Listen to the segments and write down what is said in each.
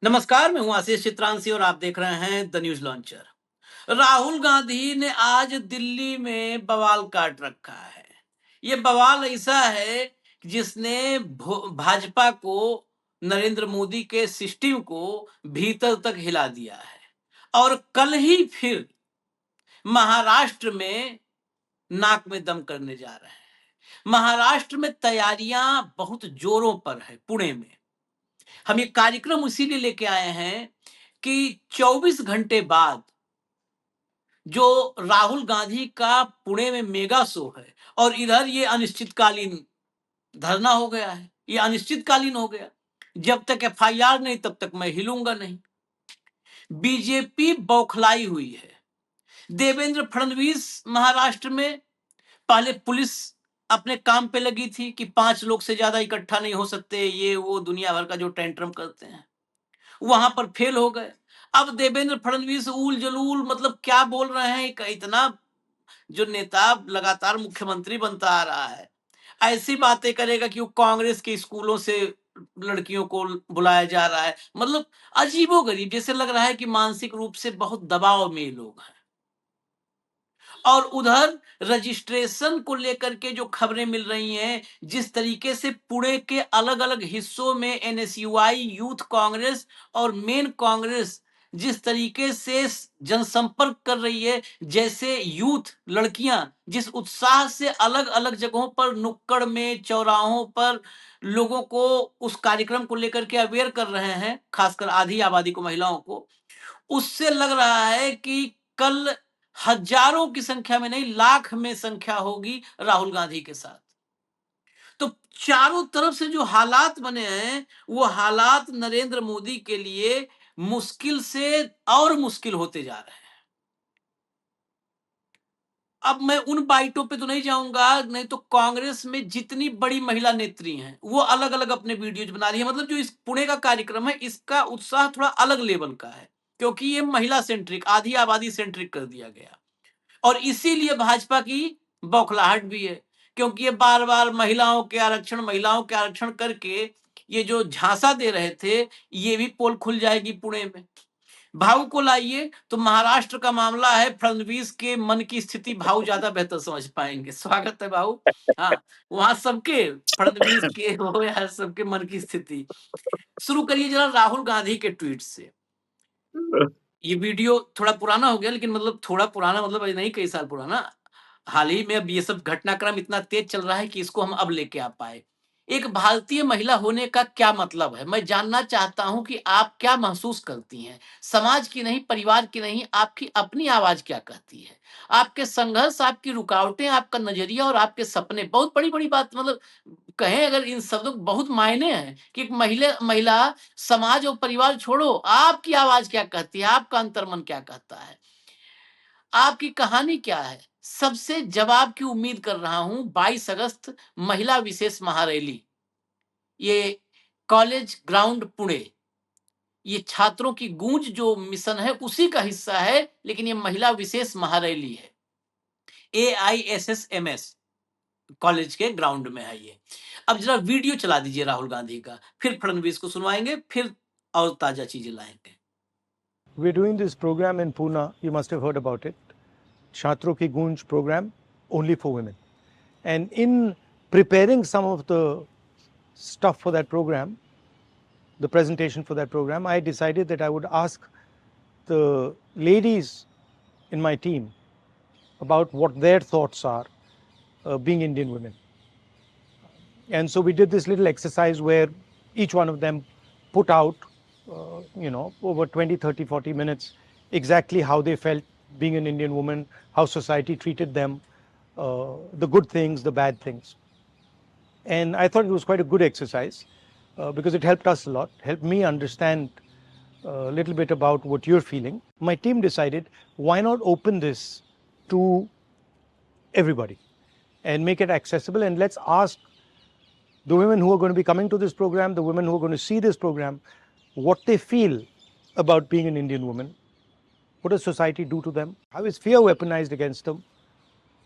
नमस्कार, मैं हूं आशीष चित्रांशी और आप देख रहे हैं the news launcher. Rahul Gandhi ने आज दिल्ली में बवाल काट रखा है। ये बवाल ऐसा है जिसने भाजपा को, नरेंद्र मोदी के सिस्टम को भीतर तक हिला दिया है। और कल ही फिर महाराष्ट्र में नाक में दम करने जा रहे हैं। महाराष्ट्र में तैयारियां बहुत जोरों पर है। पुणे में हम ये कार्यक्रम इसीलिए लेके आए हैं कि 24 घंटे बाद जो राहुल गांधी का पुणे में मेगा शो है और इधर ये अनिश्चितकालीन धरना हो गया है। ये अनिश्चितकालीन हो गया। जब तक एफआईआर नहीं तब तक मैं हिलूंगा नहीं। बीजेपी बौखलाई हुई है। देवेंद्र फडणवीस महाराष्ट्र में पहले पुलिस अपने काम पे लगी थी कि 5 लोग से ज्यादा इकट्ठा नहीं हो सकते, ये वो दुनिया भर का जो टेंट्रम करते हैं, वहां पर फेल हो गए। अब देवेंद्र फडणवीस उल जलूल मतलब क्या बोल रहे हैं। इतना जो नेता लगातार मुख्यमंत्री बनता आ रहा है, ऐसी बातें करेगा कि वो कांग्रेस के स्कूलों से लड़कियों को बुलाया जा रहा है। मतलब अजीबोगरीब, जैसे लग रहा है कि मानसिक रूप से बहुत दबाव में ये लोग हैं। और उधर रजिस्ट्रेशन को लेकर के जो खबरें मिल रही हैं, जिस तरीके से पुणे के अलग अलग हिस्सों में एनएसयूआई, यूथ कांग्रेस और मेन कांग्रेस जिस तरीके से जनसंपर्क कर रही है, जैसे यूथ लड़कियां जिस उत्साह से अलग अलग जगहों पर, नुक्कड़ में, चौराहों पर लोगों को उस कार्यक्रम को लेकर के अवेयर कर रहे हैं, खासकर आधी आबादी को, महिलाओं को, उससे लग रहा है कि कल हजारों की संख्या में नहीं, लाख में संख्या होगी राहुल गांधी के साथ। तो चारों तरफ से जो हालात बने हैं, वो हालात नरेंद्र मोदी के लिए मुश्किल से और मुश्किल होते जा रहे हैं। अब मैं उन बाइटों पे तो नहीं जाऊंगा, नहीं तो कांग्रेस में जितनी बड़ी महिला नेत्री हैं वो अलग अलग अपने वीडियोज बना रही है। मतलब जो इस पुणे का कार्यक्रम है, इसका उत्साह थोड़ा अलग लेवल का है, क्योंकि ये महिला सेंट्रिक, आधी आबादी सेंट्रिक कर दिया गया। और इसीलिए भाजपा की बौखलाहट भी है, क्योंकि ये बार बार महिलाओं के आरक्षण करके ये जो झांसा दे रहे थे, ये भी पोल खुल जाएगी पुणे में। भाऊ को लाइए तो महाराष्ट्र का मामला है, फडणवीस के मन की स्थिति भाऊ ज्यादा बेहतर समझ पाएंगे। स्वागत है भाऊ। हाँ, वहां सबके, फडणवीस के हो या सबके मन की स्थिति। शुरू करिए जरा राहुल गांधी के ट्वीट से। ये वीडियो थोड़ा पुराना हो गया, लेकिन मतलब थोड़ा पुराना मतलब नहीं, कई साल पुराना। हाल ही में अब ये सब घटनाक्रम इतना तेज चल रहा है कि इसको हम अब लेके आ पाए। एक भारतीय महिला होने का क्या मतलब है? मैं जानना चाहता हूं कि आप क्या महसूस करती हैं। समाज की नहीं, परिवार की नहीं, आपकी अपनी आवाज क्या कहती है? आपके संघर्ष, आपकी रुकावटें, आपका नजरिया और आपके सपने, बहुत बड़ी बड़ी बात, मतलब कहें अगर इन शब्दों के बहुत मायने हैं कि एक महिला महिला समाज और परिवार छोड़ो, आपकी आवाज क्या कहती है, आपका अंतर्मन क्या कहता है, आपकी कहानी क्या है? सबसे जवाब की उम्मीद कर रहा हूं। 22 अगस्त महिला विशेष महारैली, ये कॉलेज ग्राउंड पुणे, ये छात्रों की गूंज जो मिशन है उसी का हिस्सा है, लेकिन ये महिला विशेष महारैली है। AISSMS कॉलेज के ग्राउंड में है ये। अब जरा वीडियो चला दीजिए राहुल गांधी का, फिर फडणवीस को सुनवाएंगे, फिर और ताजा चीजें लाएंगे। We're doing this program in Pune. You must have heard about it. Chhatron Ki Goonj program, only for women. And in preparing some of the stuff for that program, the presentation for that program, I decided that I would ask the ladies in my team about what their thoughts are being Indian women. And so we did this little exercise where each one of them put out, over 20, 30, 40 minutes, exactly how they felt being an Indian woman, how society treated them, the good things, the bad things. And I thought it was quite a good exercise because it helped us a lot, helped me understand a little bit about what you're feeling. My team decided, why not open this to everybody and make it accessible, and let's ask the women who are going to be coming to this program, the women who are going to see this program, what they feel about being an Indian woman. What does society do to them? How is fear weaponized against them?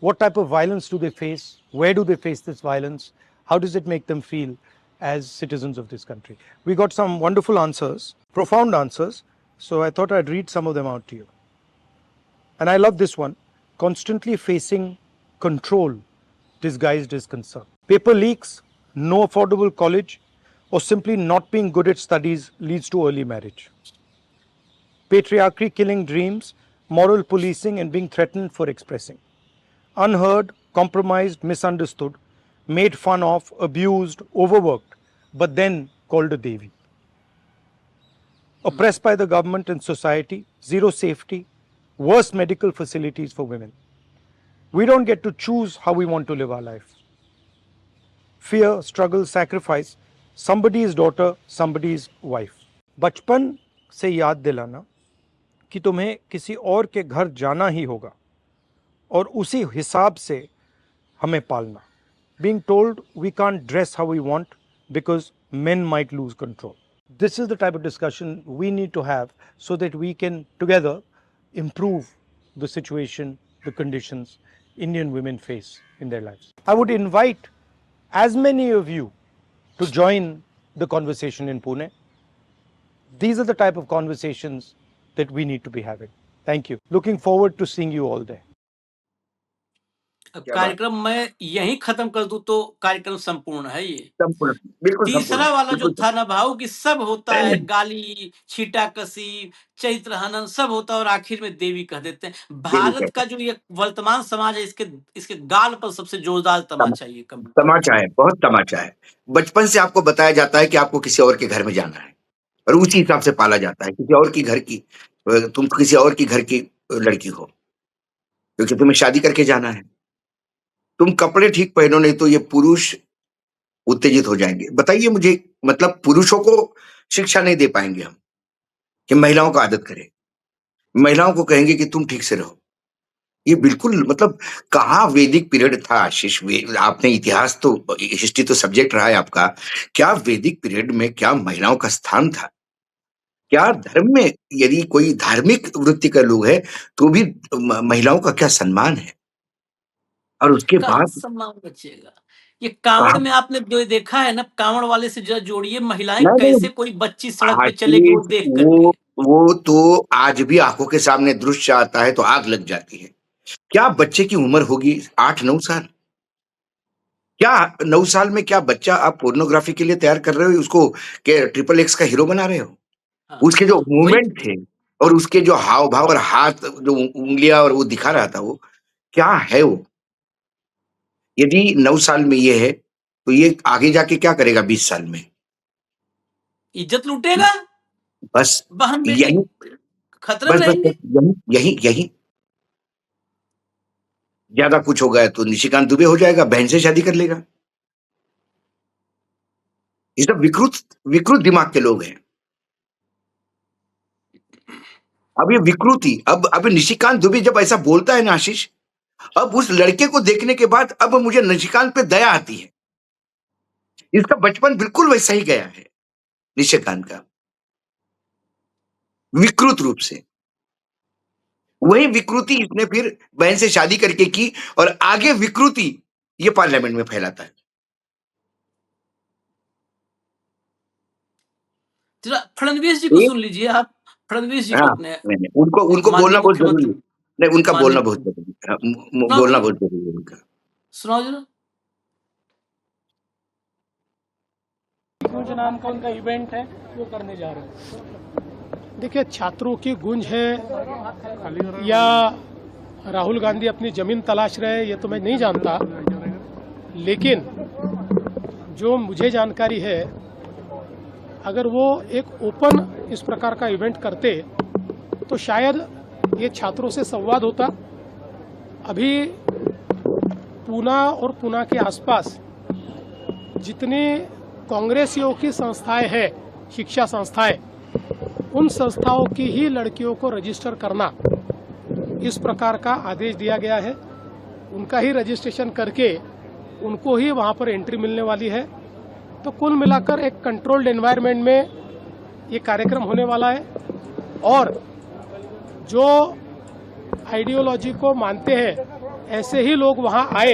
What type of violence do they face? Where do they face this violence? How does it make them feel? as citizens of this country. We got some wonderful answers, profound answers, so I thought I'd read some of them out to you. And I love this one: constantly facing control disguised as concern. Paper leaks, no affordable college, or simply not being good at studies leads to early marriage. Patriarchy killing dreams, moral policing, and being threatened for expressing. Unheard, compromised, misunderstood, made fun of, abused, overworked, but then called a Devi. Oppressed by the government and society, zero safety, worse medical facilities for women. We don't get to choose how we want to live our life. Fear, struggle, sacrifice, somebody's daughter, somebody's wife. बचपन से याद दिलाना कि तुम्हें किसी और के घर जाना ही होगा और उसी हिसाब से हमें पालना. Being told we can't dress how we want because men might lose control. This is the type of discussion we need to have so that we can together improve the situation, the conditions Indian women face in their lives. I would invite as many of you to join the conversation in Pune. These are the type of conversations that we need to be having. Thank you. Looking forward to seeing you all there. अब क्या बात, कार्यक्रम मैं यहीं खत्म कर दूं तो कार्यक्रम संपूर्ण है ये. संपूर्ण, बिल्कुल संपूर्ण, तीसरा वाला जो बिल्कुल था ना भाव कि सब होता है, गाली, छीटाकशी, चरित्र हनन सब होता है और आखिर में देवी कह देते हैं. देवी भारत कहते का जो ये वर्तमान समाज है इसके गाल पर सबसे जोरदार तमाचा ये कम. तमाचा है, बहुत तमाचा है. बचपन से आपको बताया जाता है कि आपको किसी और के घर में जाना है और उसी हिसाब से पाला जाता है. किसी और की घर की, तुम किसी और की घर की लड़की हो क्योंकि तुम्हें शादी करके जाना है. तुम कपड़े ठीक पहनो नहीं तो ये पुरुष उत्तेजित हो जाएंगे. बताइए मुझे, मतलब पुरुषों को शिक्षा नहीं दे पाएंगे हम कि महिलाओं का आदत करें, महिलाओं को कहेंगे कि तुम ठीक से रहो. ये बिल्कुल, मतलब कहाँ वैदिक पीरियड था आशीष? आपने इतिहास तो, हिस्ट्री तो सब्जेक्ट रहा है आपका. क्या वैदिक पीरियड में क्या महिलाओं का स्थान था? क्या धर्म में यदि कोई धार्मिक वृत्ति का लोग है तो भी महिलाओं का क्या सम्मान है? और उसके कहाँ बाद सम्मान बचेगा? ये कांवड़ में आपने देखा है ना, कांवड़ वाले से जरा जोड़िए, महिलाएं नहीं, कैसे कोई बच्ची सड़क पे आशीष, चलेगी वो देख करके. वो तो आज भी आंखों के सामने दृश्य आता है तो आग लग जाती है. क्या बच्चे की उम्र होगी 8-9 साल? क्या 9 साल में क्या बच्चा आप पोर्नोग्राफी के लिए तैयार कर रहे हो? उसको क्या XXX का हीरो बना रहे हो? हाँ, उसके जो वही मूवमेंट थे और उसके जो हाव भाव और हाथ जो उंगलियां और वो दिखा रहा था, वो क्या है वो? यदि 9 साल में ये है तो ये आगे जाके क्या करेगा 20 साल में? इज्जत लूटेगा, बस बहन बेटी यही, खतरे बस में बस रहेंगे. बस यही ज्यादा कुछ हो गया तो निशिकांत दुबे हो जाएगा, बहन से शादी कर लेगा. ये सब विकृत दिमाग के लोग हैं. अब ये विकृति, अब निशिकांत दुबे जब ऐसा बोलता है ना आशीष, अब उस लड़के को देखने के बाद अब मुझे निशिकांत पे दया आती है. इसका बचपन बिल्कुल वैसा ही गया है निशिकांत का, विकृत रूप से. वही विकृति इसने फिर बहन से शादी करके की और आगे विकृति ये पार्लियामेंट में फैलाता है. जरा फडणवीस जी को एक- सुन लीजिए आप. फडणवीस जी को हाँ, अपने नहीं, उनको माननीय बोलना बहुत जरूरी है. मुख्यमंत्री, नहीं, उनका माननीय बोलना बहुत जरूरी है. बोलना बहुत जरूरी है उनका. सुनाओ जरा. गूंज नाम का उनका इवेंट है, वो करने जा रहे हैं. देखिए, छात्रों की गूंज है या राहुल गांधी अपनी जमीन तलाश रहे हैं, ये तो मैं नहीं जानता, लेकिन जो मुझे जानकारी है, अगर वो एक ओपन इस प्रकार का इवेंट करते तो शायद ये छात्रों से संवाद होता. अभी पूना और पूना के आसपास जितनी कांग्रेसियों की संस्थाएं हैं, शिक्षा संस्थाएं, उन संस्थाओं की ही लड़कियों को रजिस्टर करना, इस प्रकार का आदेश दिया गया है. उनका ही रजिस्ट्रेशन करके उनको ही वहां पर एंट्री मिलने वाली है. तो कुल मिलाकर एक कंट्रोल्ड एनवायरनमेंट में ये कार्यक्रम होने वाला है और जो आइडियोलॉजी को मानते हैं ऐसे ही लोग वहां आए,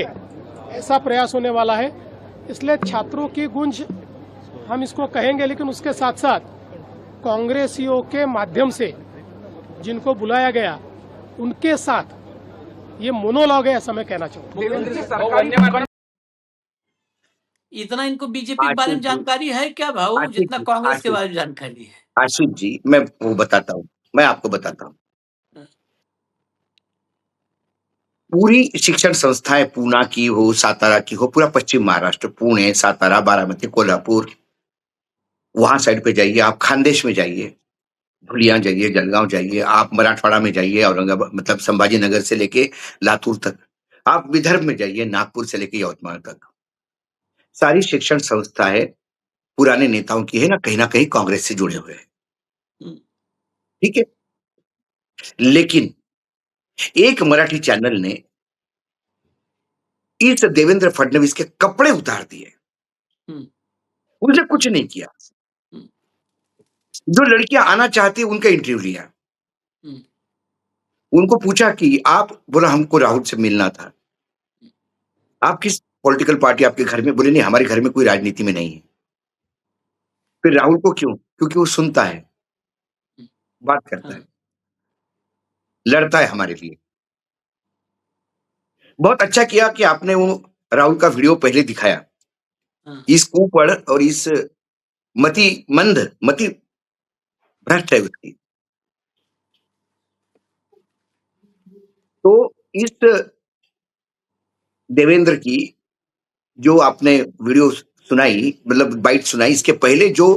ऐसा प्रयास होने वाला है. इसलिए छात्रों की गूंज हम इसको कहेंगे, लेकिन उसके साथ साथ कांग्रेसियों के माध्यम से जिनको बुलाया गया उनके साथ ये मोनोलॉग है, ऐसा मैं कहना चाहूँगा। इतना इनको बीजेपी के बारे आशीष में जी, जानकारी है क्या भाऊ, आशीष जितना जी, कांग्रेस के आशीष बारे में जानकारी है? आशीष जी, मैं वो बताता हूँ, मैं आपको बताता हूँ। पूरी शिक्षण संस्थाएं पूना की हो, सातारा की हो, पूरा पश्चिम महाराष्ट्र, पुणे, सातारा, बारामती, कोल्हापुर, वहां साइड पे जाइए, आप खानदेश में जाइए, धुलिया जाइए, जलगांव जाइए, आप मराठवाड़ा में जाइए, औरंगाबाद मतलब संभाजी नगर से लेके लातूर तक, आप विदर्भ में जाइए, नागपुर से लेके यवतमाल तक, सारी शिक्षण संस्थाएं पुराने नेताओं की है ना कहीं कांग्रेस से जुड़े हुए हैं। हम्म, ठीक है, लेकिन एक मराठी चैनल ने इस देवेंद्र फडणवीस के कपड़े उतार दिए, हम्म, उसने कुछ नहीं किया। हम्म, जो लड़कियां आना चाहती उनका इंटरव्यू लिया, हम्म, उनको पूछा कि आप, बोला हमको राहुल से मिलना था, आप किस पॉलिटिकल पार्टी आपके घर में, बोले नहीं हमारे घर में कोई राजनीति में नहीं है। फिर राहुल को क्यों? क्योंकि वो सुनता है, बात करता है, हाँ, लड़ता है हमारे लिए। बहुत अच्छा किया कि आपने वो राहुल का वीडियो पहले दिखाया। हाँ, इस कुपड़ और इस मति भ्रष्ट है उसकी। तो इस देवेंद्र की जो आपने वीडियो सुनाई, मतलब बाइट सुनाई, इसके पहले जो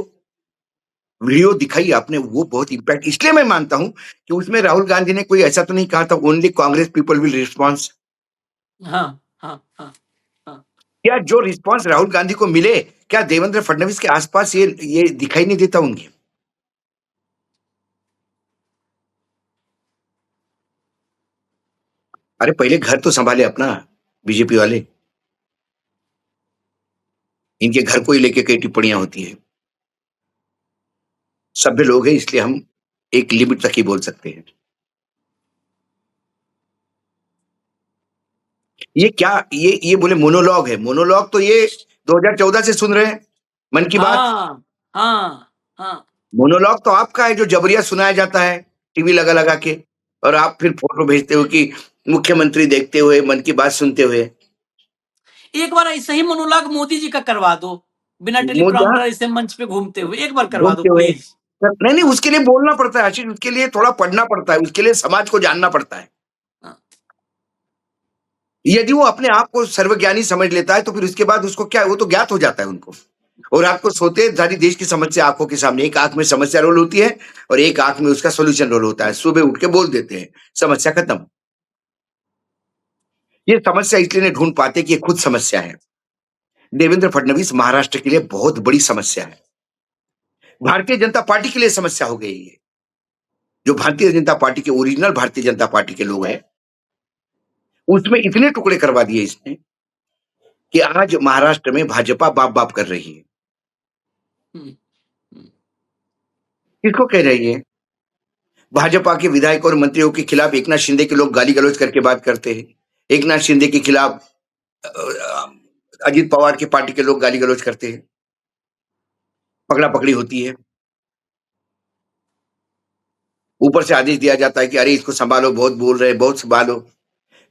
वीडियो दिखाई आपने, वो बहुत इंपैक्ट, इसलिए मैं मानता हूं कि उसमें राहुल गांधी ने कोई ऐसा तो नहीं कहा था only Congress people will response. हाँ, हाँ, हाँ, हाँ। क्या जो रिस्पॉन्स राहुल गांधी को मिले, क्या देवेंद्र फडणवीस के आसपास ये दिखाई नहीं देता उनके? अरे पहले घर तो संभाले अपना, बीजेपी वाले, इनके घर को ही लेके कई टिप्पणियां होती है। सभ्य लोग हैं इसलिए हम एक लिमिट तक ही बोल सकते हैं। ये क्या, ये बोले मोनोलॉग है, मोनोलॉग तो ये 2014 से सुन रहे हैं मन की बात। हाँ, हाँ, हाँ। मोनोलॉग तो आपका है जो जबरिया सुनाया जाता है टीवी लगा लगा के, और आप फिर फोटो भेजते हो कि मुख्यमंत्री देखते हुए, मन की बात सुनते हुए। एक बार ऐसे ही मोनोलॉग मोदी जी का करवा दो, बिना मोदी टेलीप्रॉम्प्टर ऐसे मंच पे घूमते हुए, एक बार करवा दो घूमते हुए, प्लीज। नहीं नहीं, उसके लिए बोलना पड़ता है आशीष, उसके लिए थोड़ा पढ़ना पड़ता है, उसके लिए समाज को जानना पड़ता है। हाँ, यदि वो अपने आप को सर्वज्ञानी समझ लेता है तो फिर उसके बाद उसको क्या, वो तो ज्ञात हो जाता है उनको। और रात को सोते सारी देश की समस्या आंखों के सामने, एक आंख में समस्या रोल होती है और एक आंख में उसका सोल्यूशन रोल होता है, सुबह उठ के बोल देते हैं, समस्या खत्म। ये समस्या इसलिए नहीं ढूंढ पाते कि ये खुद समस्या है। देवेंद्र फडणवीस महाराष्ट्र के लिए बहुत बड़ी समस्या है, भारतीय जनता पार्टी के लिए समस्या हो गई है। जो भारतीय जनता पार्टी के ओरिजिनल भारतीय जनता पार्टी के लोग हैं, उसमें इतने टुकड़े करवा दिए इसने कि आज महाराष्ट्र में भाजपा बाप बाप कर रही है। हम्म, हम्म, किसको कह रही है? भाजपा के विधायक और मंत्रियों के खिलाफ एकनाथ शिंदे के लोग गाली गलौज करके बात करते हैं, एकनाथ शिंदे के खिलाफ अजित पवार की पार्टी के लोग गाली गलौज करते हैं, पकड़ा पकड़ी होती है, ऊपर से आदेश दिया जाता है कि अरे इसको संभालो, बहुत बोल रहे हैं, बहुत संभालो।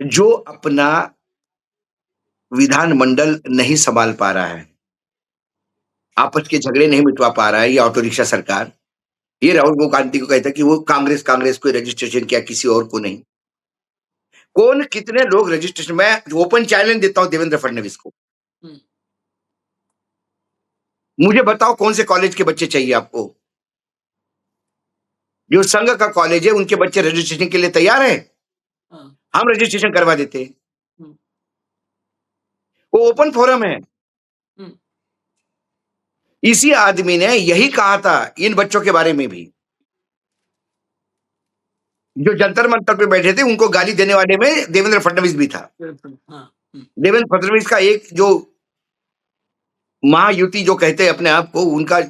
जो अपना विधानमंडल नहीं संभाल पा रहा है, आपस के झगड़े नहीं मिटवा पा रहा है, ये ऑटो रिक्शा सरकार, ये राहुल गांधी को कहता है कि वो कांग्रेस कांग्रेस को रजिस्ट्रेशन किया, किसी और को नहीं। कौन कितने लोग रजिस्ट्रेशन, मैं ओपन चैलेंज देता हूं देवेंद्र फडणवीस को, हम्म। मुझे बताओ कौन से कॉलेज के बच्चे चाहिए आपको? जो संघ का कॉलेज है उनके बच्चे रजिस्ट्रेशन के लिए तैयार हैं, हाँ, हम रजिस्ट्रेशन करवा देते हैं। हम्म, वो ओपन फोरम है। हम्म, इसी आदमी ने यही कहा था इन बच्चों के बारे में भी, जो जंतर मंतर पे बैठे थे उनको गाली देने वाले में देवेंद्र फडणवीस भी था। बिल्कुल, हाँ, देवेंद्र फडणवीस का एक जो महायुति जो कहते हैं अपने आप को, उनका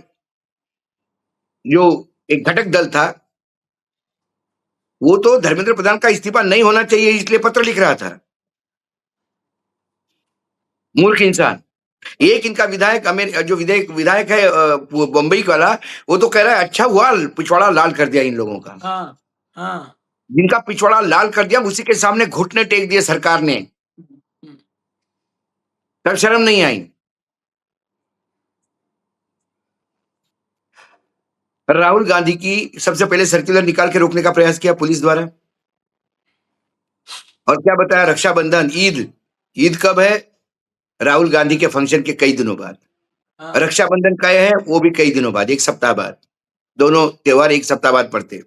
जो एक घटक दल था, वो तो धर्मेंद्र प्रधान का इस्तीफा नहीं होना चाहिए इसलिए पत्र लिख रहा था। मूर्ख इंसान। एक इनका विधायक जो विधायक है वो बम्बई वाला, वो तो कह रहा है अच्छा हुआ पिछवाड़ा लाल कर दिया इन लोगों का। हाँ हाँ। जिनका पिछवाड़ा लाल कर दिया उसी के सामने घुटने टेक दिए सरकार ने, हम्म, तब शर्म नहीं आई। राहुल गांधी की सबसे पहले सर्कुलर निकाल के रोकने का प्रयास किया पुलिस द्वारा, और क्या बताया, रक्षाबंधन, ईद। ईद कब है? राहुल गांधी के फंक्शन के कई दिनों बाद। हाँ रक्षाबंधन का है वो भी कई दिनों बाद, एक सप्ताह बाद। दोनों त्योहार एक सप्ताह बाद पड़ते,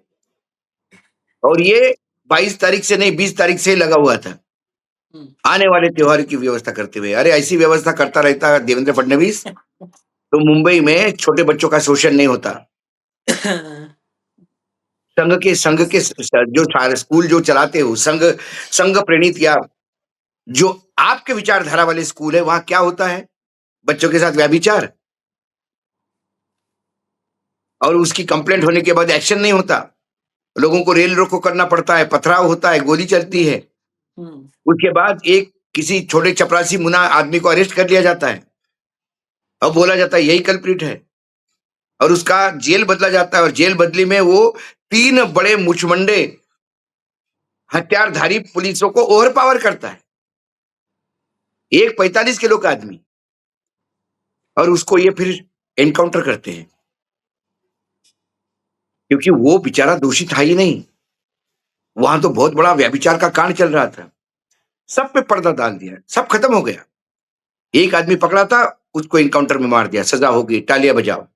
और ये 22 तारीख से नहीं 20 तारीख से ही लगा हुआ था हम्म, आने वाले त्योहार की व्यवस्था करते हुए। अरे ऐसी व्यवस्था करता रहता देवेंद्र फडणवीस तो मुंबई में छोटे बच्चों का शोषण नहीं होता। संघ के जो स्कूल जो चलाते हो, संघ प्रणीत या जो आपके विचारधारा वाले स्कूल है, वहां क्या होता है? बच्चों के साथ व्यभिचार, और उसकी कंप्लेंट होने के बाद एक्शन नहीं होता। लोगों को रेल रोको करना पड़ता है, पथराव होता है, गोली चलती है। हम्म, उसके बाद एक किसी छोटे चपरासी मुना आदमी को अरेस्ट कर लिया जाता है और बोला जाता है यही कल्प्रिट है, और उसका जेल बदला जाता है, और जेल बदली में वो 3 बड़े मुचमंडे हथियारधारी पुलिसों को ओवर पावर करता है, एक 45 किलो का आदमी, और उसको ये फिर एनकाउंटर करते हैं, क्योंकि वो बेचारा दोषी था ही नहीं। वहां तो बहुत बड़ा व्यभिचार का कांड चल रहा था, सब पे पर्दा डाल दिया, सब खत्म हो गया। एक आदमी पकड़ा था, उसको एनकाउंटर में मार दिया, सजा हो गई, तालियां बजाओ।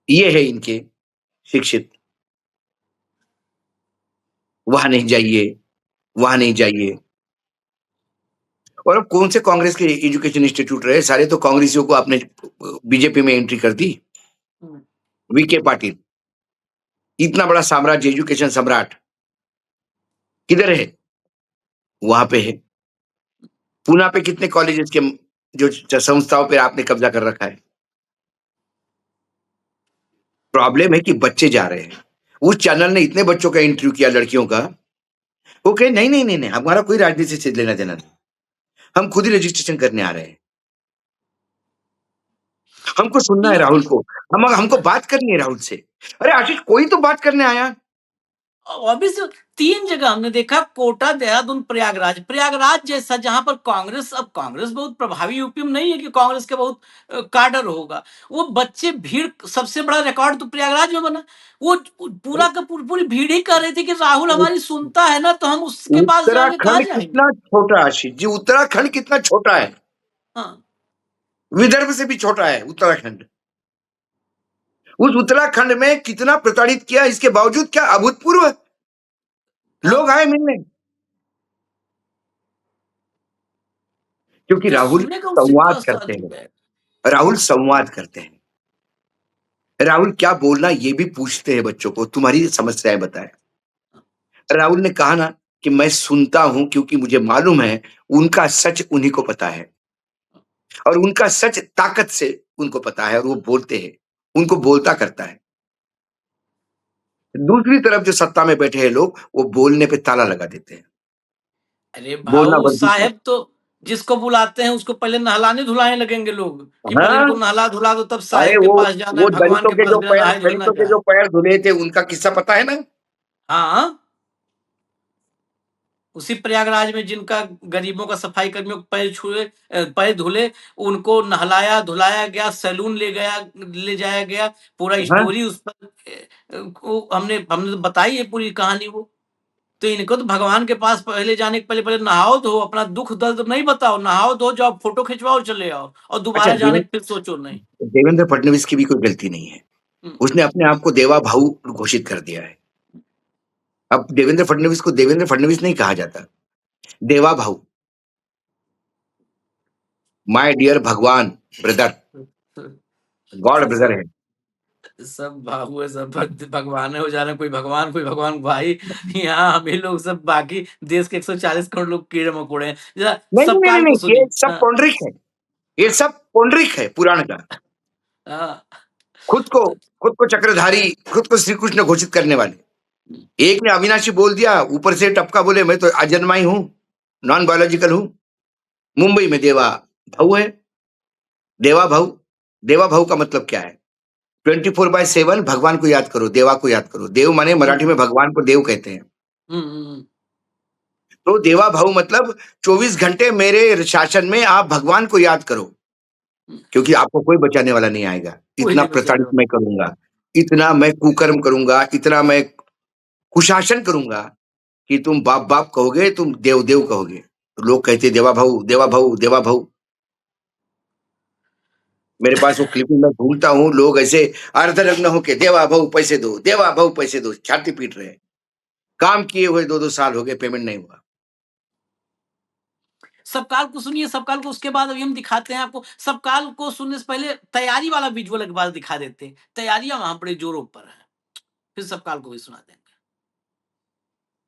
ये है इनके शिक्षित, वहां नहीं जाइए, वहां नहीं जाइए। और अब कौन से कांग्रेस के एजुकेशन इंस्टीट्यूट रहे, सारे तो कांग्रेसियों को आपने बीजेपी में एंट्री कर दी। हम्म, वीके पाटिल, इतना बड़ा साम्राज्य, एजुकेशन सम्राट, किधर है? वहां पे है। पूना पे कितने कॉलेजेस के जो संस्थाओं पे आपने कब्जा कर रखा है। प्रॉब्लम है कि बच्चे जा रहे हैं। उस चैनल ने इतने बच्चों का इंटरव्यू किया, लड़कियों का, वो कहे नहीं नहीं नहीं नहीं, हमारा कोई राजनीति से लेना देना नहीं, हम खुद ही रजिस्ट्रेशन करने आ रहे हैं, हमको सुनना है राहुल को, हमको बात करनी है राहुल से। अरे आशीष, कोई तो बात करने आया। ऑब्वियस 3 जगह हमने देखा, कोटा, देहरादून, प्रयागराज। प्रयागराज जैसा जहां पर कांग्रेस, अब कांग्रेस बहुत प्रभावी यूपी में नहीं है कि कांग्रेस के बहुत काडर होगा। वो बच्चे भीड़, सबसे बड़ा रिकॉर्ड तो प्रयागराज में बना। वो पूरा का पूरी भीड़ ही कह रही थी कि राहुल हमारी सुनता है ना, तो हम उसके पास जाएंगे, कहाँ उत्तराखंड जाएंगे। कितना छोटा, आशीष जी, उत्तराखंड कितना छोटा है, हाँ विदर्भ से भी छोटा है उत्तराखंड। उस उत्तराखंड में कितना प्रताड़ित किया, इसके बावजूद क्या अभूतपूर्व लोग आए मिलने, क्योंकि जो राहुल सुनेगा उसी को संवाद आस्था करते जुड़ हैं। जाएगा। राहुल संवाद करते हैं। राहुल क्या बोलना ये भी पूछते हैं बच्चों को, तुम्हारी समस्याएं बताएं। राहुल ने कहा ना कि मैं सुनता हूं क्योंकि मुझे मालूम है उनका सच उन्हीं को पता है, और उनका सच ताकत से उनको पता है, और वो बोलते हैं, उनको बोलता करता है। दूसरी तरफ जो सत्ता में बैठे हैं लोग, वो बोलने पे ताला लगा देते हैं, अरे बोलना भाऊ वर्जित है। साहेब, तो जिसको बुलाते हैं उसको पहले नहलाने धुलाने लगेंगे लोग, कि पहले हाँ, इनको नहला धुला दो, तब अरे साहेब के पास जाना है, भगवान के पास बिना नहाए धोए ना दलितों के जो जाए। पैर धुले थे उनका किस्सा पता है ना। हाँ, उसी प्रयागराज में जिनका गरीबों का सफाई कर्मियों के पैर छुए, पैर धुले, उनको नहलाया धुलाया गया, सैलून ले जाया गया। पूरा हाँ, स्टोरी उस पर हमने हमने तो बताई है पूरी कहानी वो। तो इनको तो भगवान के पास पहले जाने के पहले पहले नहाओ धो, अपना दुख दर्द नहीं बताओ, नहाओ धो जाओ, फोटो खिंचवाओ, चले आओ, और अच्छा, दोबारा जाने की फिर सोचो नहीं। देवेंद्र फडणवीस की भी कोई गलती नहीं है, हम्म, उसने अपने आप को देवा भाऊ घोषित कर दिया है। अब देवेंद्र फडणवीस को देवेंद्र फडणवीस नहीं कहा जाता, देवा भाऊ, माय डियर भगवान ब्रदर, गॉड ब्रदर है। सब बाबू है, सब भगवान हो जा रहे हैं, कोई भगवान भाई। यहाँ हम ही लोग सब, बाकी देश के 140 करोड़ लोग कीड़े मकोड़े हैं। जरा नहीं सब नहीं नहीं काल को नहीं, ये सुनिए। सब हाँ, पौंड्रिक है, ये सब पौंड्रिक है पुराण का। हाँ, खुद को खुद को चक्रधारी, खुद को श्री कृष्ण घोषित करने वाले। एक ने अविनाशी बोल दिया, ऊपर से टपका बोले मैं तो अजन्मा ही हूं, नॉन बायोलॉजिकल हूं। मुंबई में देवा भाऊ है। देवा भाऊ, देवा भाऊ का मतलब क्या है? 24/7 भगवान को याद करो, देवा को याद करो। देव माने मराठी में भगवान को देव कहते हैं। हम्म। तो देवा भाऊ मतलब 24 घंटे मेरे शासन में आप भगवान को याद करो, क्योंकि आपको कोई बचाने वाला नहीं आएगा। कोई इतना नहीं बचाने प्रताड़ित वाला। मैं करूंगा, इतना मैं कुकर्म करूंगा, इतना मैं कुशासन करूंगा कि तुम बाप बाप कहोगे, तुम देव देव कहोगे। तो लोग कहते देवा भाऊ, देवा भाऊ, देवा भाऊ। मेरे पास वो क्लिपिंग मैं ढूंढता हूँ, लोग ऐसे अर्धनग्न होके देवा भाऊ पैसे दो, देवा भाऊ पैसे दो, छाती पीट रहे हैं। काम किए हुए 2-2 साल हो गए, पेमेंट नहीं हुआ। सबकाल को सुनिए, सबकाल को उसके बाद अभी हम दिखाते हैं आपको। सबकाल को सुनने से पहले तैयारी वाला विजुअल एक बार दिखा देते हैं। तैयारियां वहां बड़े जोरों पर है, फिर सबकाल को भी सुना देंगे।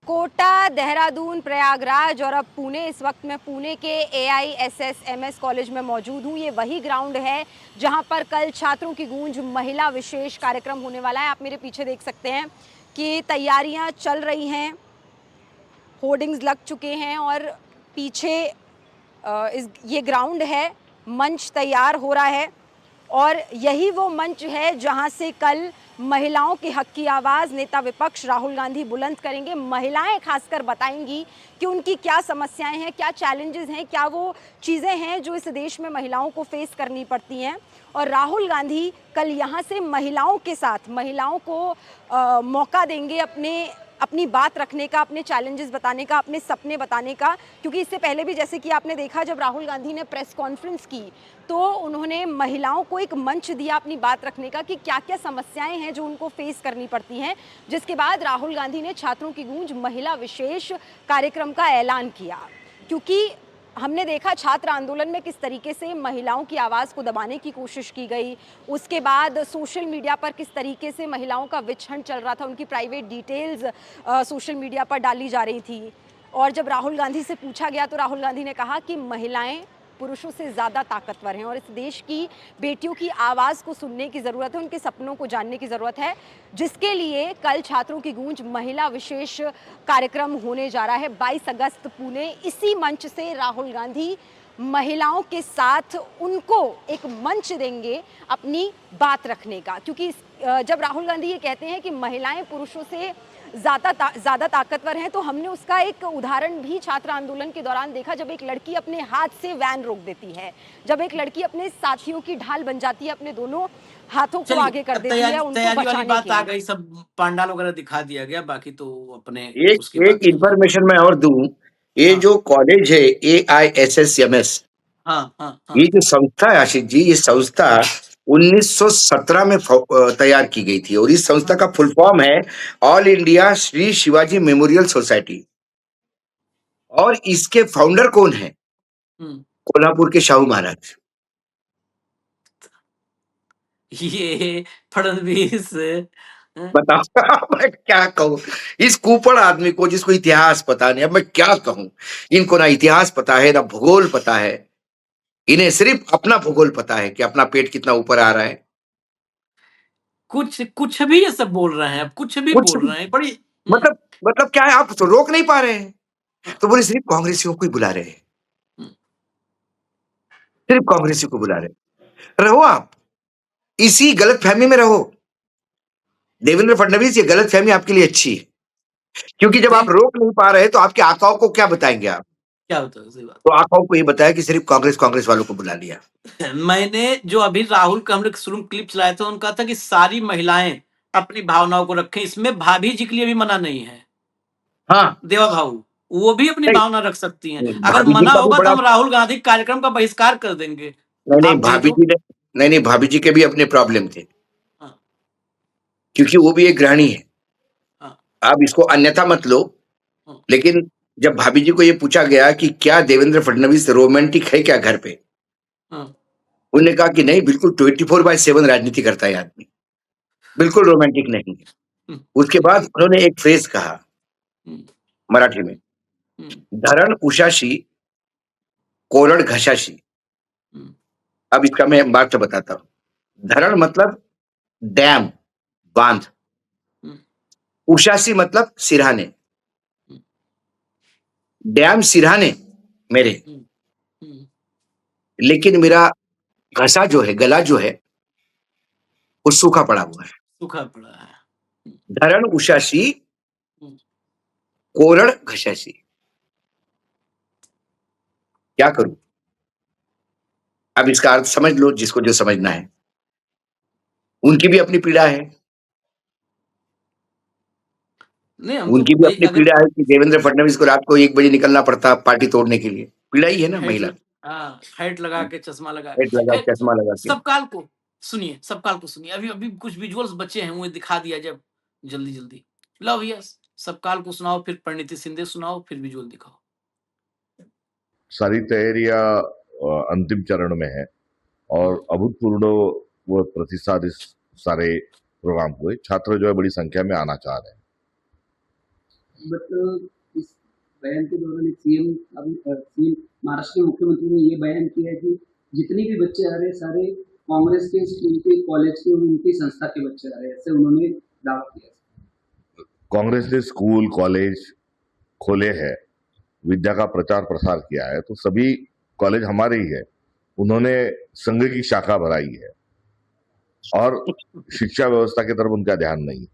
कोटा, देहरादून, प्रयागराज और अब पुणे। इस वक्त मैं पुणे के AISSMS कॉलेज में मौजूद हूँ। ये वही ग्राउंड है जहाँ पर कल छात्रों की गूंज महिला विशेष कार्यक्रम होने वाला है। आप मेरे पीछे देख सकते हैं कि तैयारियाँ चल रही हैं, होर्डिंग्स लग चुके हैं और पीछे ये ग्राउंड है, मंच तैयार हो रहा है और यही वो मंच है जहां से कल महिलाओं के हक की आवाज़ नेता विपक्ष राहुल गांधी बुलंद करेंगे। महिलाएं खासकर बताएंगी कि उनकी क्या समस्याएं हैं, क्या चैलेंजेस हैं, क्या वो चीज़ें हैं जो इस देश में महिलाओं को फेस करनी पड़ती हैं। और राहुल गांधी कल यहाँ से महिलाओं के साथ, महिलाओं को मौका देंगे अपनी बात रखने का, अपने चैलेंजेस बताने का, अपने सपने बताने का। क्योंकि इससे पहले भी जैसे कि आपने देखा, जब राहुल गांधी ने प्रेस कॉन्फ्रेंस की तो उन्होंने महिलाओं को एक मंच दिया अपनी बात रखने का कि क्या क्या समस्याएं हैं जो उनको फेस करनी पड़ती हैं। जिसके बाद राहुल गांधी ने छात्रों की गूंज महिला विशेष कार्यक्रम का ऐलान किया। क्योंकि हमने देखा छात्र आंदोलन में किस तरीके से महिलाओं की आवाज़ को दबाने की कोशिश की गई, उसके बाद सोशल मीडिया पर किस तरीके से महिलाओं का विचरण चल रहा था, उनकी प्राइवेट डिटेल्स सोशल मीडिया पर डाली जा रही थी। और जब राहुल गांधी से पूछा गया तो राहुल गांधी ने कहा कि महिलाएं पुरुषों से ज़्यादा ताकतवर हैं और इस देश की बेटियों की आवाज़ को सुनने की ज़रूरत है, उनके सपनों को जानने की ज़रूरत है, जिसके लिए कल छात्रों की गूंज महिला विशेष कार्यक्रम होने जा रहा है 22 अगस्त पुणे। इसी मंच से राहुल गांधी महिलाओं के साथ उनको एक मंच देंगे अपनी बात रखने का। क्योंकि जब राहुल गांधी ये कहते हैं कि महिलाएं पुरुषों से ज़्यादा ताकतवर हैं, तो हमने उसका एक उदाहरण भी छात्र आंदोलन के दौरान देखा, जब एक लड़की अपने हाथ से वैन रोक देती है, जब एक लड़की अपने साथियों की ढाल बन जाती है, अपने दोनों हाथों को आगे कर देती है उनको तैयारी वाली बचाने बात के आ लिए। गई, सब पंडाल वगैरह दिखा दिया गया, बाकी तो अपने एक उसके बाद एक इंफॉर्मेशन मैं और दूं, ये हाँ जो कॉलेज है AISSMS, हाँ हाँ हाँ ये जो संस्था है आशिष जी, ये संस्था 1917 में तैयार की गई थी और इस संस्था का फुल फॉर्म है all India Shri Shivaji memorial society. और इसके फाउंडर कौन है? हम्म। कोल्हापुर के शाहू महाराज। ये फडणवीस बताओ मैं क्या कहूं इस कुपड़ आदमी को, जिसको इतिहास पता नहीं। अब मैं क्या कहूं, इनको ना इतिहास पता है ना भूगोल पता है, इन्हें सिर्फ अपना भूगोल पता है कि अपना पेट कितना ऊपर आ रहा है। कुछ कुछ भी ये सब बोल रहे हैं, अब कुछ भी कुछ बोल रहे हैं बड़ी मतलब क्या है, आप तो रोक नहीं पा रहे हैं। तो बोले सिर्फ कांग्रेसियों को ही बुला रहे हैं, हम्म, सिर्फ कांग्रेसियों को बुला रहे हैं। रहो आप इसी गलत फहमी में रहो। देवेंद्र फडणवीस, ये गलत फहमी आपके लिए अच्छी है, क्योंकि जब आप रोक नहीं पा रहे तो आपके आकाओं को क्या बताएंगे आप? क्या होता है, सही बात। तो आकाओं को ये बताया कि सिर्फ कांग्रेस वालों को बुला लिया। मैंने जो अभी राहुल का हमने शुरू में क्लिप चलाया था, उनका था कि सारी महिलाएं अपनी भावनाओं को रखें, इसमें भाभी जी के लिए भी मना नहीं है। हाँ, देवा भाऊ वो भी अपनी नहीं, भावना रख सकती हैं। नहीं, अगर भाभी जी मना का भी होगा तो बड़ा, हम राहुल गांधी कार्यक्रम का बहिष्कार कर देंगे। नहीं नहीं आप दे भाभी दो। जी ने, नहीं नहीं भाभी जी के भी अपने प्रॉब्लम थे, हाँ क्योंकि वो भी एक गृहिणी है। हाँ आप इसको अन्यथा मत लो, हाँ लेकिन जब भाभी जी को ये पूछा गया कि क्या देवेंद्र फडणवीस रोमांटिक है क्या घर पे, हाँ उन्होंने कहा कि नहीं, बिल्कुल 24/7 राजनीति करता है आदमी, बिल्कुल रोमांटिक नहीं है। हम्म, उसके बाद उन्होंने एक फ्रेज कहा हम्म, मराठी में, हम्म, धरण उषाशी कोरड घशाशी। हम्म, अब इसका मैं बात से बताता हूं। धरण मतलब डैम, बांध। हम्म, उषासी मतलब सिरहाने, हम्म, डैम सिरहाने मेरे, हम्म, हम्म, लेकिन मेरा घसा जो है, गला जो है, वो सूखा पड़ा हुआ है। सूखा पड़ा है। धरण उषासी, हम्म, कोरड़ घशासी। क्या करूं? अब इसका अर्थ समझ लो, जिसको जो समझना है। उनकी भी अपनी पीड़ा है। नहीं हम तो उनकी भी भाई अपनी अगर पीड़ा है कि देवेंद्र फडणवीस को रात को 1 बजे निकलना पड़ता पार्टी तोड़ने के लिए। पीड़ा ही है ना हेट महिला। हाँ हेट लगा के चश्मा लगा हेट लगा, खैर चश्मा लगा के। सबकाल को सुनिए अभी अभी कुछ विजुअल्स बचे हैं वो दिखा दिया जब जल्दी जल्दी लो भैया सबकाल को सुनाओ फिर परिणीति शिंदे सुनाओ फिर विजुअल दिखाओ। सारी तैयारियां अंतिम चरण में है और अभूतपूर्व वो प्रतिसाद इस सारे प्रोग्राम को है। छात्र जो है बड़ी संख्या में आना चाह रहे हैं। बट इस बयान के दौरान एक सीएम महाराष्ट्र के मुख्यमंत्री ने ये बयान किया कि जितने भी बच्चे आ रहे हैं सारे कांग्रेस के स्कूल के कॉलेज के और उनकी संस्था के बच्चे आ रहे हैं, ऐसे उन्होंने दावा किया। कांग्रेस ने स्कूल कॉलेज खोले हैं, विद्या का प्रचार प्रसार किया है, तो सभी कॉलेज हमारे ही है। उन्होंने संघ की शाखा बनाई है और शिक्षा व्यवस्था की तरफ उनका ध्यान नहीं है।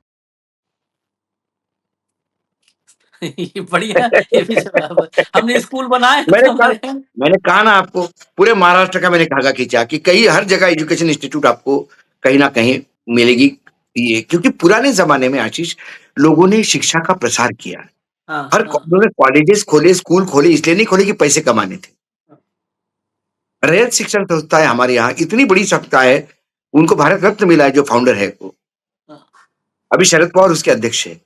ये बढ़िया ये भी जवाब है। हमने स्कूल बनाए हैं मैंने तो कहा हमारे मैंने कहा ना आपको, पूरे महाराष्ट्र का मैंने धागा खींचा कि कहीं हर जगह एजुकेशन इंस्टीट्यूट आपको कहीं ना कहीं मिलेगी। ये क्योंकि पुराने जमाने में आशीष लोगों ने शिक्षा का प्रसार किया। हाँ हाँ उन्होंने कॉलेजेस खोले, स्कूल खोले, इसलिए नहीं खोले कि पैसे कमाने थे। रैयत शिक्षण संस्था है हमारे यहाँ, इतनी बड़ी संस्था है, उनको भारत रत्न मिला है जो फाउंडर है वो। हाँ। अभी शरद पवार उसके अध्यक्ष है।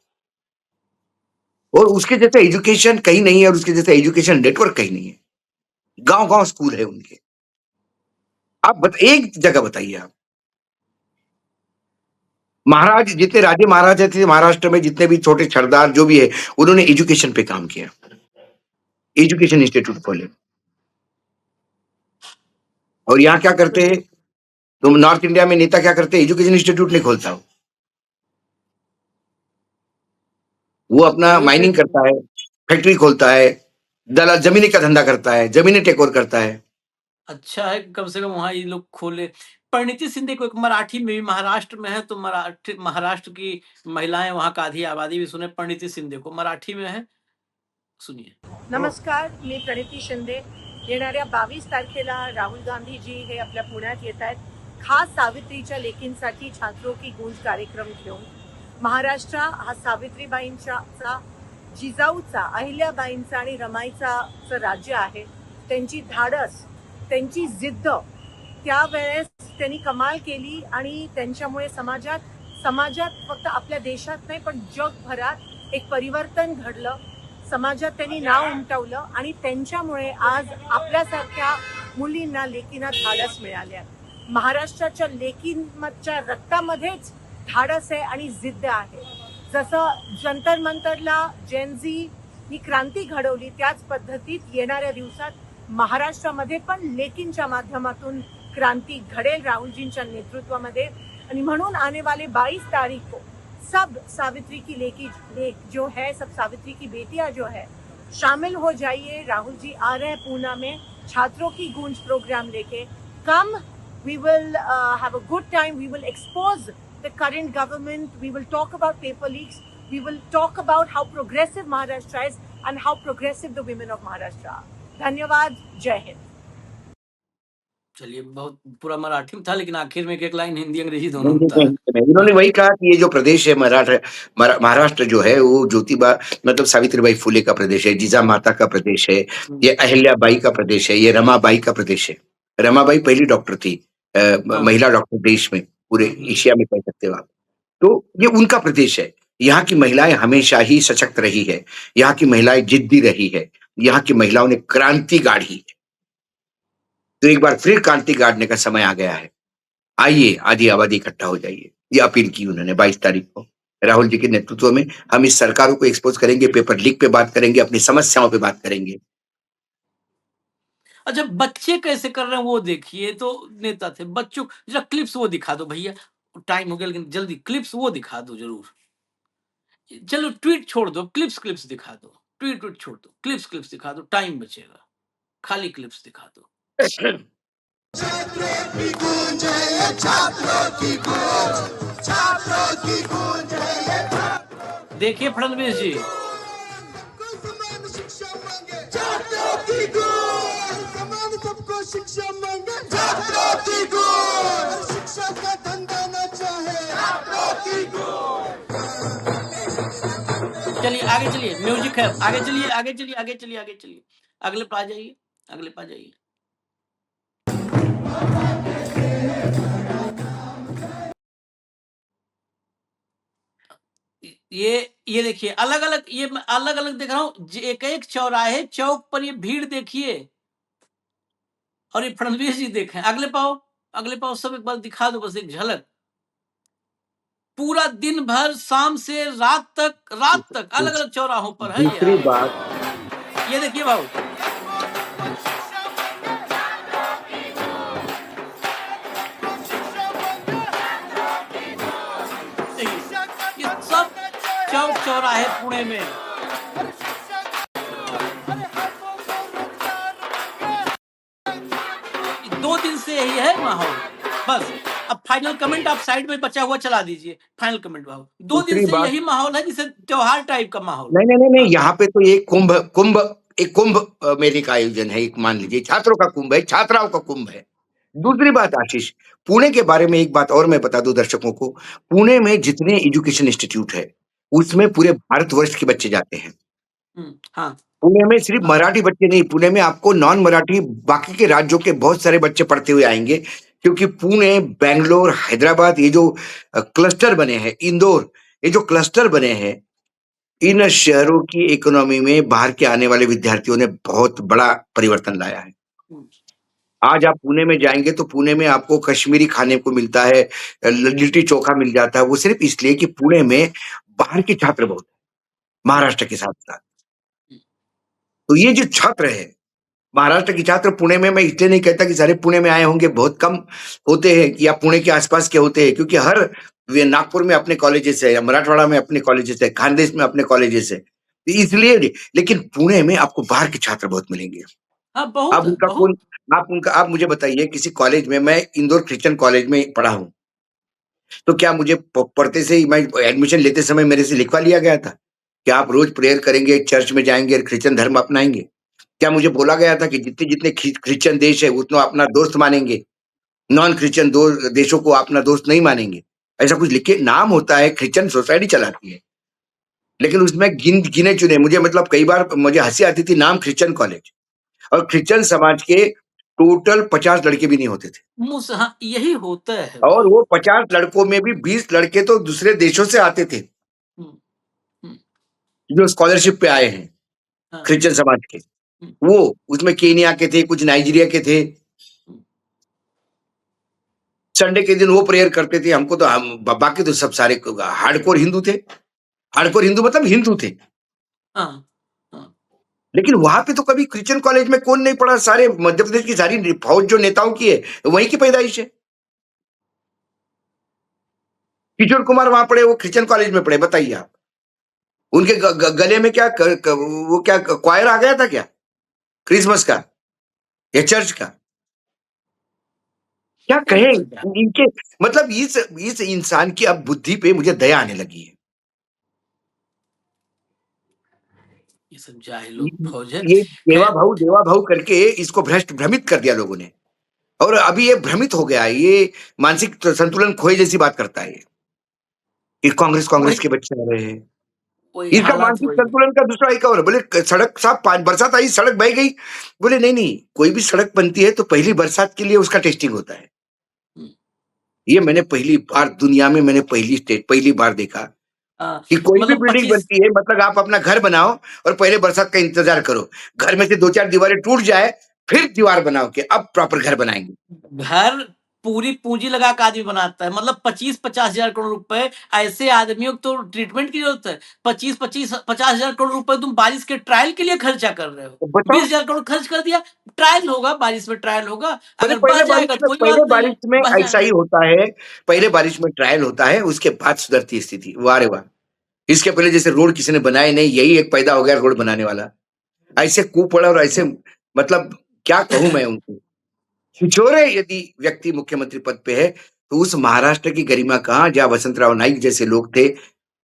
और उसके जैसा एजुकेशन कहीं नहीं है और उसके जैसा एजुकेशन नेटवर्क कहीं नहीं है। गांव-गांव स्कूल है उनके। आप एक जगह बताइए आप। महाराज जितने राजे महाराजा थे महाराष्ट्र में, जितने भी छोटे सरदार जो भी है, उन्होंने एजुकेशन पे काम किया। एजुकेशन इंस्टीट्यूट खोले। और यहाँ क्या करते हैं? तुम नॉर्थ इंडिया में नेता क्या करते हैं? एजुकेशन इंस्टीट्यूट नहीं खोलता वो अपना वही माइनिंग करता है, फैक्ट्री खोलता है, दलाल जमीनी का धंधा करता है, जमीनें टेक ओवर करता है। अच्छा है कि कम से कम वहाँ ये लोग खोले। परिणीति शिंदे को एक मराठी में भी महाराष्ट्र में है तो महाराष्ट्र की महिलाएं वहाँ का आधी आबादी भी सुने परिणीति शिंदे को मराठी में है सुनिए। नमस्कार, मी प्रणिती शिंदे. येणाऱ्या 22 तारखेला राहुल गांधीजी हे आपल्या पुण्यात येत आहेत. खास सावित्रीच्या लेकींसाठी छात्रों की गूंज कार्यक्रम घेऊन. महाराष्ट्र हा सावित्रीबाईंचा जिजाऊचा अहिल्याबाईंचा आणि रमाईचा राज्य आहे. त्यांची धाडस त्यांची जिद्द त्यावेळेस त्यांनी कमाल केली आणि त्यांच्यामुळे समाजात फक्त आपल्या देशात नाही पण जगभरात एक परिवर्तन घडलं. समाजात त्यांनी नाव उमटवलं आणि त्यांच्यामुळे आज आपल्यासारख्या मुलींना लेकींना धाडस मिळाले. महाराष्ट्राच्या लेकींच्या रक्तामध्येच धाडस आहे आणि जिद्द आहे. जसं जंतर मंतरला जेनझीनी क्रांती घडवली त्याच पद्धतीत येणाऱ्या दिवसात महाराष्ट्रामध्ये पण लेकींच्या माध्यमातून क्रांती घडेल राहुलजींच्या नेतृत्वामध्ये. आणि म्हणून आने वाले 22 तारीख को सब सावित्री की लेक जो है, सब सावित्री की बेटियां जो है, शामिल हो जाइए. राहुल जी आ रहे हैं पूना में छात्रों की गूंज प्रोग्राम लेके. कम, we will have a good time. We will expose the current government. We will talk about paper leaks. We will talk about how progressive Maharashtra is and how progressive the women of Maharashtra are. धन्यवाद. जय हिंद. चलिए बहुत पूरा मराठी में था लेकिन आखिर में एक लाइन हिंदी अंग्रेजी दोनों नहीं, में था। उन्होंने वही कहा कि ये जो प्रदेश है महाराष्ट्र जो है वो ज्योतिबा मतलब सावित्रीबाई फुले का प्रदेश है, जीजा माता का प्रदेश है, ये अहिल्याबाई का प्रदेश है, ये रमाबाई का प्रदेश है। रमाबाई पहली डॉक्टर थी, महिला डॉक्टर देश में, पूरे एशिया में कह सकते हो आप। तो ये उनका प्रदेश है। यहाँ की महिलाएं हमेशा ही सशक्त रही है, यहाँ की महिलाएं जिद्दी रही है, यहाँ की महिलाओं ने क्रांति गाड़ी है। तो एक बार फिर क्रांति गाड़ने का समय आ गया है। आइए आधी आबादी इकट्ठा हो जाइए, ये अपील की उन्होंने 22 तारीख को राहुल जी के नेतृत्व में। हम इस सरकारों को एक्सपोज करेंगे, पेपर लीक पे बात करेंगे, अपनी समस्याओं पे बात करेंगे। अच्छा बच्चे कैसे कर रहे हैं वो देखिए। तो नेता थे बच्चों जरा क्लिप्स वो दिखा दो भैया, टाइम हो गया लेकिन जल्दी क्लिप्स वो दिखा दो जरूर। चलो ट्वीट छोड़ दो, क्लिप्स दिखा दो, ट्वीट छोड़ दो, क्लिप्स दिखा दो, टाइम बचेगा, खाली क्लिप्स दिखा दो। देखिए फडणवीस जी, चलिए आगे चलिए, म्यूजिक है, आगे चलिए, आगे चलिए, आगे चलिए, आगे चलिए, अगले पे आ जाइए, अगले पे आ जाइए। ये देखिए, अलग अलग, ये मैं अलग अलग देख रहा हूँ, एक एक चौराहे चौक पर ये भीड़ देखिए, और ये फडणवीस जी देखें, अगले पाओ सब एक बार दिखा दो, बस एक झलक। पूरा दिन भर शाम से रात तक अलग अलग चौराहों पर है दूसरी ये। बात, ये देखिए भाऊ, ये सब चौक चौराहे पुणे में, दो दिन से यही है माहौल। बस अब फाइनल कमेंट आप साइड में बचा हुआ चला दीजिए, फाइनल कमेंट भाऊ। दो दिन दूसरी से बात, यही माहौल है, जिसे त्योहार टाइप का माहौल। नहीं नहीं नहीं नहीं, हाँ, यहाँ पे तो एक कुंभ मेले का आयोजन है, एक मान लीजिए छात्रों का कुंभ है, छात्राओं का कुंभ है। दूसरी बात आशीष, पुणे के बारे में एक बात और मैं बता दूं दर्शकों को, पुणे में जितने एजुकेशन इंस्टीट्यूट है उसमें पूरे भारतवर्ष के बच्चे जाते हैं। हाँ, पुणे में सिर्फ मराठी बच्चे नहीं, पुणे में आपको नॉन मराठी बाकी के राज्यों के बहुत सारे बच्चे पढ़ते हुए आएंगे, क्योंकि पुणे, बैंगलोर, हैदराबाद, ये जो क्लस्टर बने हैं, इंदौर, ये जो क्लस्टर बने हैं, इन शहरों की इकोनॉमी में बाहर के आने वाले विद्यार्थियों ने बहुत बड़ा परिवर्तन लाया है। आज आप पुणे में जाएंगे तो पुणे में आपको कश्मीरी खाने को मिलता है, लिट्टी चोखा मिल जाता है, वो सिर्फ इसलिए कि पुणे में बाहर के छात्र बहुत हैं, महाराष्ट्र के साथ साथ। तो ये जो छात्र है, महाराष्ट्र के छात्र पुणे में, मैं इसलिए नहीं कहता कि सारे पुणे में आए होंगे, बहुत कम होते हैं या पुणे के आसपास के होते हैं, क्योंकि हर नागपुर में अपने कॉलेजेस है, मराठवाड़ा में अपने कॉलेजेस है, खानदेश में अपने कॉलेजेस है, तो इसलिए लेकिन पुणे में आपको बाहर के छात्र बहुत मिलेंगे। हाँ, बहुत आप है, उनका बहुत। आप मुझे बताइए, किसी कॉलेज में, मैं इंदौर क्रिश्चियन कॉलेज में पढ़ा हूँ, तो क्या मुझे पढ़ते से ही, मैं एडमिशन लेते समय मेरे से लिखवा लिया गया था कि आप रोज प्रेयर करेंगे, चर्च में जाएंगे और क्रिश्चियन धर्म अपनाएंगे? क्या मुझे बोला गया था कि जितने जितने क्रिश्चियन देश है उतना अपना दोस्त मानेंगे, नॉन क्रिश्चियन देशों को अपना दोस्त नहीं मानेंगे? ऐसा कुछ लिखे नाम होता है, क्रिश्चियन सोसाइटी चलाती है, लेकिन उसमें गिने चुने, मुझे मतलब कई बार मुझे हंसी आती थी, नाम क्रिश्चियन कॉलेज, और क्रिश्चियन समाज के टोटल 50 लड़के भी नहीं होते थे, मुंह से, हाँ, यही होता है और भाऊ। वो 50 लड़कों में भी 20 लड़के तो दूसरे देशों से आते थे, हम्म, हम्म, जो स्कॉलरशिप पे आए हैं हाँ, क्रिश्चियन समाज के। हम्म, वो उसमें केनिया के थे, कुछ नाइजीरिया के थे। संडे के दिन वो प्रेयर करते थे, हमको तो बाकी तो सब सारे हार्डकोर हिंदू थे, हार्डकोर हिंदू मतलब हिंदू थे, हाँ, हाँ, लेकिन वहां पे तो कभी क्रिश्चियन कॉलेज में कौन नहीं पढ़ा? सारे मध्य प्रदेश की सारी फौज जो नेताओं की है वहीं की पैदाइश है। किशोर कुमार वहां पढ़े, वो क्रिश्चियन कॉलेज में पढ़े, बताइए आप। उनके गले में क्या वो क्या क्वायर आ गया था क्या, क्रिसमस का या चर्च का? क्या कहें इनके, मतलब इस इंसान की अब बुद्धि पे मुझे दया आने लगी है। ये सब जाहिलों की फौज है। ये खैर, देवा भाऊ करके इसको भ्रमित कर दिया लोगों ने, और अभी ये भ्रमित हो गया है, ये मानसिक संतुलन खोए जैसी बात करता है कि कांग्रेस वही के बच्चे आ रहे हैं। वही इसका हालात मानसिक वही। संतुलन का दूसरा एक और, बोले सड़क साहब, बरसात आई सड़क बह गई, बोले नहीं नहीं, कोई भी सड़क बनती है तो पहली बरसात के लिए उसका टेस्टिंग होता है। हम्म, ये मैंने पहली बार दुनिया में मैंने पहली बार देखा हाँ, कि कोई भी मतलब बिल्डिंग 25 बनती है, मतलब आप अपना घर बनाओ और पहले बरसात का इंतजार करो, घर में से 2-4 दीवारें टूट जाए, फिर दीवार बनाओ कि अब प्रॉपर घर बनाएंगे। घर पूरी पूंजी लगा के आदमी बनाता है, मतलब 25-50 हजार करोड़ रुपए ऐसे आदमियों को तो ट्रीटमेंट की जरूरत है। 25-50 हजार करोड़ रुपए तुम बारिश के ट्रायल के लिए खर्चा कर रहे हो। तो बताओ, 20 हजार करोड़ खर्च कर दिया, ट्रायल होगा, बारिश में ट्रायल होगा, बोले अगर बह जाएगा तो कोई पहले बात नहीं बारिश है, में बह ऐसा जाएगा। ही होता है, पहले बारिश में ट्रायल होता है, उसके बाद सुधरती स्थिति। वाह रे वाह, इसके पहले जैसे रोड किसी ने बनाए नहीं, यही एक पैदा हो गया रोड बनाने वाला। ऐसे कूपड़ और ऐसे, मतलब क्या कहूं मैं उनको। छिछोरे यदि व्यक्ति मुख्यमंत्री पद पे है तो उस महाराष्ट्र की गरिमा कहाँ, जहाँ वसंतराव नाईक जैसे लोग थे,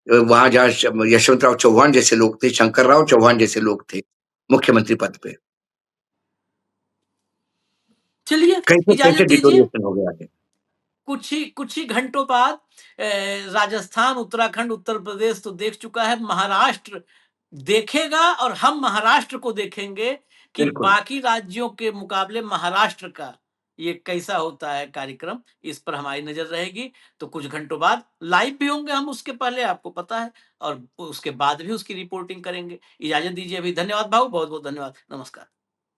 वहां जहाँ यशवंतराव चौहान जैसे लोग थे, शंकरराव चौहान जैसे लोग थे मुख्यमंत्री पद पे। चलिए कैसे इजाजत कैसे दीजिए, डिटोरिएशन हो गया है। कुछ ही घंटों बाद राजस्थान, उत्तराखंड, उत्तर प्रदेश तो देख चुका है, महाराष्ट्र देखेगा और हम महाराष्ट्र को देखेंगे कि बिल्कुल। बाकी राज्यों के मुकाबले महाराष्ट्र का ये कैसा होता है कार्यक्रम, इस पर हमारी नजर रहेगी। तो कुछ घंटों बाद लाइव भी होंगे हम, उसके पहले आपको पता है, और उसके बाद भी उसकी रिपोर्टिंग करेंगे। इजाजत दीजिए अभी। धन्यवाद भाऊ, बहुत बहुत धन्यवाद, नमस्कार।